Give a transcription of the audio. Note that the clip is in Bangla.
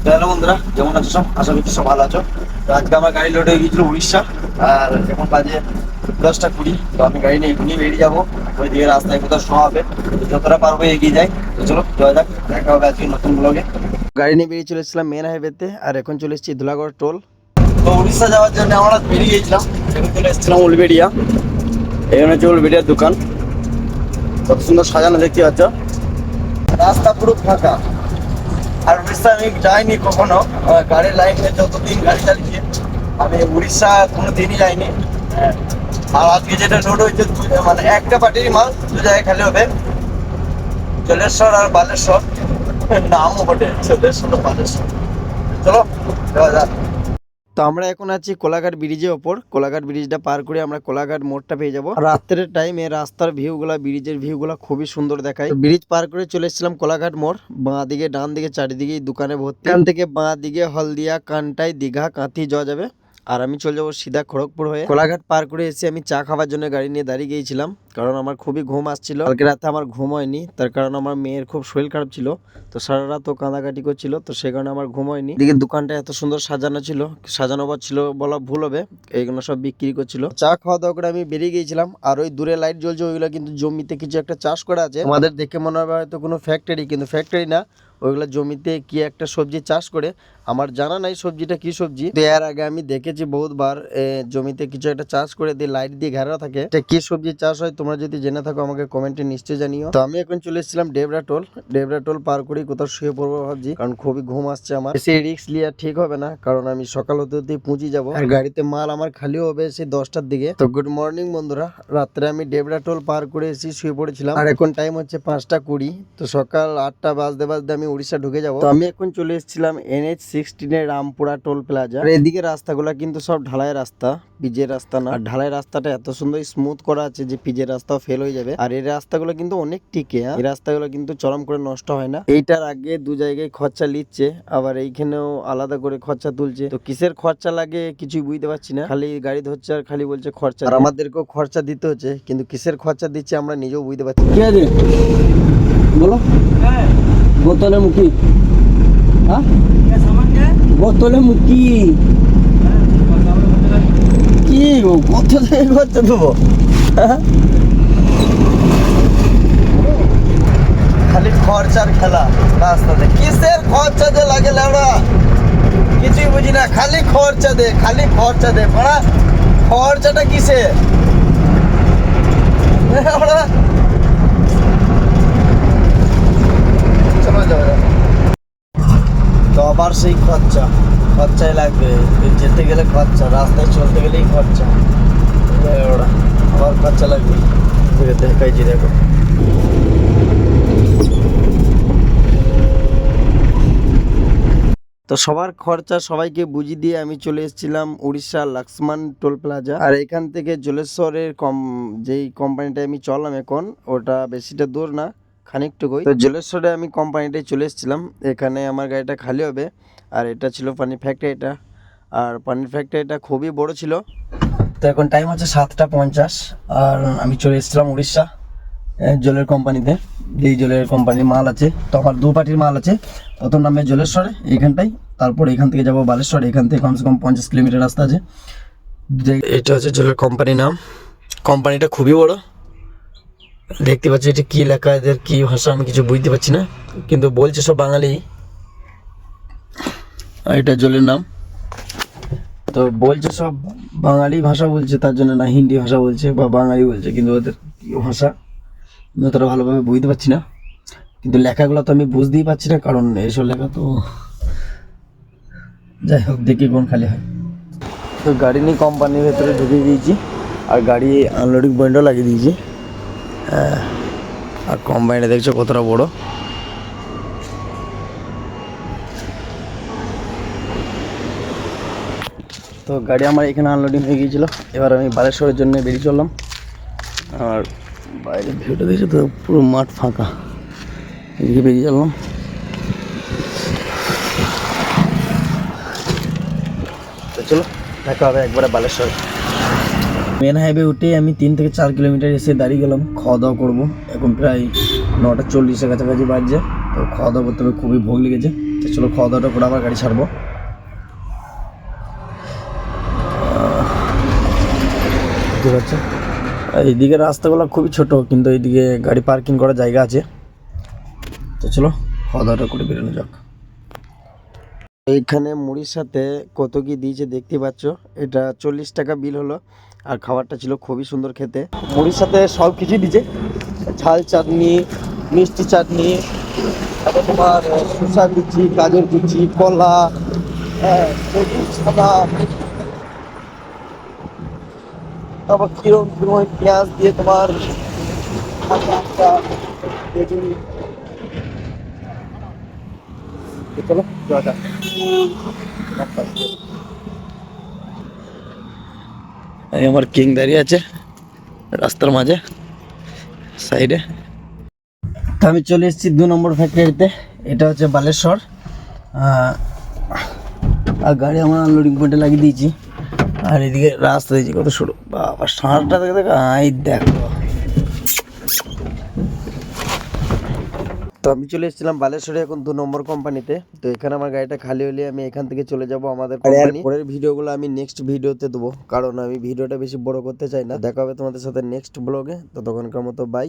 হ্যালো বন্ধুরা, কেমন আছো সব? আশা করছি সব ভালো আছো। তো আজকে আমার গাড়ি লোড হয়ে গিয়েছিল উড়িষ্যা। আর এখন বাজে 10টা 20। তো আমি গাড়ি নিয়ে এখনই বেরিয়ে যাবো। ওইদিকে রাস্তায় কোথাও শোয়া হবে, তো যতটা পারবো এগিয়ে যাই। তো চলো যাওয়া যাক, দেখা হবে আজকে নতুন ব্লগে। গাড়ি নিয়ে বেরিয়ে চলেছিলাম মেন হাইওয়েতে, আর এখন চলে এসেছি ধুলাগড় টোল। তো উড়িষ্যা যাওয়ার জন্য আমরা বেরিয়ে গিয়েছিলাম। এখন চলে এসেছিলাম উলবেড়িয়া। এখানে হচ্ছে উলবেড়িয়ার দোকান। কত সুন্দর সাজানো দেখতে পাচ্ছ। রাস্তা পুরো ফাঁকা। আর উড়িষ্যা আমি যাইনি কখনো। গাড়ির লাইনে যতদিন গাড়ি চালিয়েছি আমি উড়িষ্যা কোনো দিনই যাইনি। আর আজকে যেটা লোড হয়েছে মানে একটা পার্টির মাল দু জায়গায় খালি হবে, জলেশ্বর আর বালেশ্বর। নামও বটে জলেশ্বর আর বালেশ্বর। চলো যাওয়া যাক। তো আমরা এখন আছি কোলাঘাট ব্রিজের ওপর। কোলাঘাট ব্রিজটা পার করে আমরা কোলাঘাট মোড়টা পেয়ে যাবো। রাত্রের টাইমে রাস্তার ভিউগুলা, ব্রিজের ভিউগুলা খুবই সুন্দর দেখায়। ব্রিজ পার করে চলে এসেছিলাম কোলাঘাট মোড়। বাঁ দিকে ডান দিকে চারিদিকেই দোকানে ভর্তি। এখান থেকে বাঁ দিকে হলদিয়া, কান্টাই, দীঘা, কাঁথি যাওয়া যাবে। আর আমি চলে যাবো সিধা খড়গপুর হয়ে। কোলাঘাট পার করে এসে আমি চা খাওয়ার জন্য গাড়ি নিয়ে দাঁড়িয়ে গিয়েছিলাম, কারণ আমার খুবই ঘুম আসছিল। কালকে রাতে আমার ঘুম হয়নি, তার কারণ আমার মেয়ের খুব শরীর খারাপ ছিল। তো সারা রাত ও কাঁদাকাটি করছিল, তো সে কারণে আমার ঘুম হয়নি। এদিকে দোকানটা এত সুন্দর সাজানো ছিল, সাজানো বা ছিল বলা ভুল হবে, এইগুলো সব বিক্রি করছিল। চা খাওয়া দাওয়া করে আমি বেরিয়ে গিয়েছিলাম। আর ওই দূরে লাইট জ্বলছে, ওইগুলো কিন্তু জমিতে কিছু একটা চাষ করা আছে। আমাদের দেখে মনে হবে হয়তো কোনো ফ্যাক্টরি, কিন্তু ফ্যাক্টরি না। ওইগুলো জমিতে কি একটা সবজি চাষ করে, আমার জানা নাই সবজিটা কি সবজি। তো এর আগে আমি দেখেছি বহুতবার জমিতে কিছু একটা চাষ করে দিয়ে লাইট দিয়ে ঘেরা থাকে। এটা কি সবজি চাষ হয় তোমরা যদি জেনে থাকো আমাকে কমেন্টে নিশ্চয়ই জানিও। তো আমি এখন চলে এসেছিলাম ডেবরা টোল। ডেবরা টোল পার করেই কোথাও শুয়ে পড়বো ভাবছি, কারণ খুবই ঘুম আসছে আমার। সেই রিস্ক লিয়া ঠিক হবে না, কারণ আমি সকাল হতে হতেই পৌঁছে যাবো। আর গাড়িতে মাল আমার খালি হবে সেই 10টার দিকে। তো গুড মর্নিং বন্ধুরা, রাত্রে আমি ডেবরা টোল পার করে এসে শুয়ে পড়েছিলাম। আর এখন টাইম হচ্ছে 5টা 20। তো সকাল 8টা বাজতে বাজতে আমি উড়িষ্যা ঢুকে যাবো। তো আমি এখন চলে এসেছিলাম NH-16 এর রামপুরা টোল প্লাজা। আর এদিকে রাস্তাগুলো কিন্তু সব ঢালাই রাস্তা, পিচের রাস্তা না। আর ঢালাই রাস্তাটা এত সুন্দর স্মুথ করা আছে যে পিচের রাস্তাও ফেল হয়ে যাবে। আর এই রাস্তাগুলো কিন্তু অনেক টিকে, এই রাস্তাগুলো কিন্তু চরম করে নষ্ট হয় না। এইটার আগে দু জায়গায় খরচা নিচ্ছে, আবার এইখানেও আলাদা করে খরচা তুলছে। তো কিসের খরচা লাগে কিছুই বুঝতে পারছি না। খালি গাড়ি ধরছে আর খালি বলছে খরচা, আর আমাদেরকেও খরচা দিতে হচ্ছে, কিন্তু কিসের খরচা দিচ্ছে আমরা নিজেও বুঝতে পারছি। কি আছে বলো? বোতলে মুখি, হ্যাঁ বোতলে মুখি কি গো, কত থেকে খরচা দেবো? খালি খরচার খেলা রাস্তাতে। কিসের খরচা যে লাগে লেবড়া কিছুই বুঝি না। খালি খরচা দে, খালি খরচা দে পড়া। খরচাটা কিসের? চলো যাও। তো আবার সেই খরচা, খরচাই লাগবে। যেতে গেলে খরচা, রাস্তায় চলতে গেলেই খরচা। ওরা আবার খরচা লাগবে। দেখাইছি দেখো। তো সবার খরচা সবাইকে বুঝিয়ে দিয়ে আমি চলে এসেছিলাম উড়িষ্যা লক্ষ্মণ টোল প্লাজা। আর এখান থেকে জলেশ্বরের যেই কোম্পানিটা আমি চললাম এখন, ওটা বেশিটা দূর না, খানিকটুকুই। তো জলেশ্বরে আমি কোম্পানিটায় চলে এসেছিলাম। এখানে আমার গাড়িটা খালি হবে। আর এটা ছিল পানির ফ্যাক্টরিটা। আর পানির ফ্যাক্টরিটা খুবই বড় ছিল। তো এখন টাইম হচ্ছে 7টা 50। আর আমি চলে এসেছিলাম উড়িষ্যা জলের কোম্পানিতে। যেই জলের কোম্পানির মাল আছে, তো আমার দু পার্টির মাল আছে। প্রথম নামে জলেশ্বরে এইখানটাই, তারপর এখান থেকে যাবো বালেশ্বর। এখান থেকে কমসে কম 50 কিলোমিটার রাস্তা আছে। এটা হচ্ছে জলের কোম্পানির নাম। কোম্পানিটা খুবই বড়, দেখতে পাচ্ছি। এটা কি লেখা, এদের কি ভাষা আমি কিছু বুঝতে পারছি না, কিন্তু বলছে সব বাঙালি। এটা জলের নাম, তো বলছে সব বাঙালি ভাষা বলছে, তার জন্য না হিন্দি ভাষা বলছে বা বাঙালি বলছে, কিন্তু ওদের কি ভাষা আমি অতটা ভালোভাবে বুঝতে পারছি না। কিন্তু লেখাগুলো তো আমি বুঝতেই পারছি না, কারণ এইসব লেখা তো যাই হোক, দেখি কোন খালি হয়। তো গাড়ি নিয়ে কোম্পানির ভেতরে ঢুকে দিয়েছি, আর গাড়ি আনলোডিং পয়েন্টও লাগিয়ে দিয়েছি। আর কোম্পানিটা দেখছো কতটা বড়। তো গাড়ি আমার এখানে আনলোডিং হয়ে গিয়েছিলো। এবার আমি বালেশ্বরের জন্য বেরিয়ে চললাম। আর বাইরে ভিউটা দেখছো তো, পুরো মাঠ ফাঁকা। এদিকে বেরিয়ে চললাম। তো চলো দেখা হবে একবারে বালেশ্বর। মেন হাইওয়ে উঠে আমি 3 থেকে 4 কিলোমিটার এসে দাঁড়িয়ে গেলাম। খাওয়া দাওয়া করবো। এখন প্রায় 9টা 40 কাছাকাছি বাজছে। তো খাওয়া দাওয়া করতে হবে, খুবই ভোগ লেগেছে। তো চলো খাওয়া দাওয়াটা করে আবার গাড়ি ছাড়বো। ঠিক আছে, এইদিকে রাস্তাগুলো খুবই ছোট, কিন্তু এইদিকে গাড়ি পার্কিং করার জায়গা আছে। তো চলো খাওয়া দাওয়াটা করে বেরোনো যাক। এইখানে মুড়ির সাথে কত কি দিয়েছে দেখতে পাচ্ছ। এটা 40 টাকা বিল হলো, আর খাবারটা ছিল খুবই সুন্দর খেতে। মুড়ির সাথে সব কিছু দিয়েছে, ঝাল চাটনি, মিষ্টি চাটনি, তারপর তোমার শসা কুচি, গাজর কুচি, কলা, সবুজ সাদা, তারপর কিরম কিরম পেঁয়াজ দিয়ে তোমার বেগুনি। চলো যাওয়া যাক। এই আমার কিং দাঁড়িয়ে আছে রাস্তার মাঝে সাইডে। তো আমি চলে এসেছি 2 নম্বর ফ্যাক্টরিতে। এটা হচ্ছে বালেশ্বর। আর গাড়ি আমরা আনলোডিং পয়েন্টে লাগিয়ে দিয়েছি। আর এদিকে রাস্তা দিয়েছি কত সরু, বাবা সাঁড়টা দেখে দেখো, আই দেখো। তো আমি চলে এসেছিলাম বালেশ্বরে এখন 2 নম্বর কোম্পানিতে। তো এখানে আমার গাড়িটা খালি হলে আমি এখান থেকে চলে যাব আমাদের কোম্পানি। পরের ভিডিওগুলো আমি নেক্সট ভিডিওতে দেবো, কারণ আমি ভিডিওটা বেশি বড় করতে চাই না। দেখা হবে তোমাদের সাথে নেক্সট ব্লগে। ততক্ষণকার মতো বাই।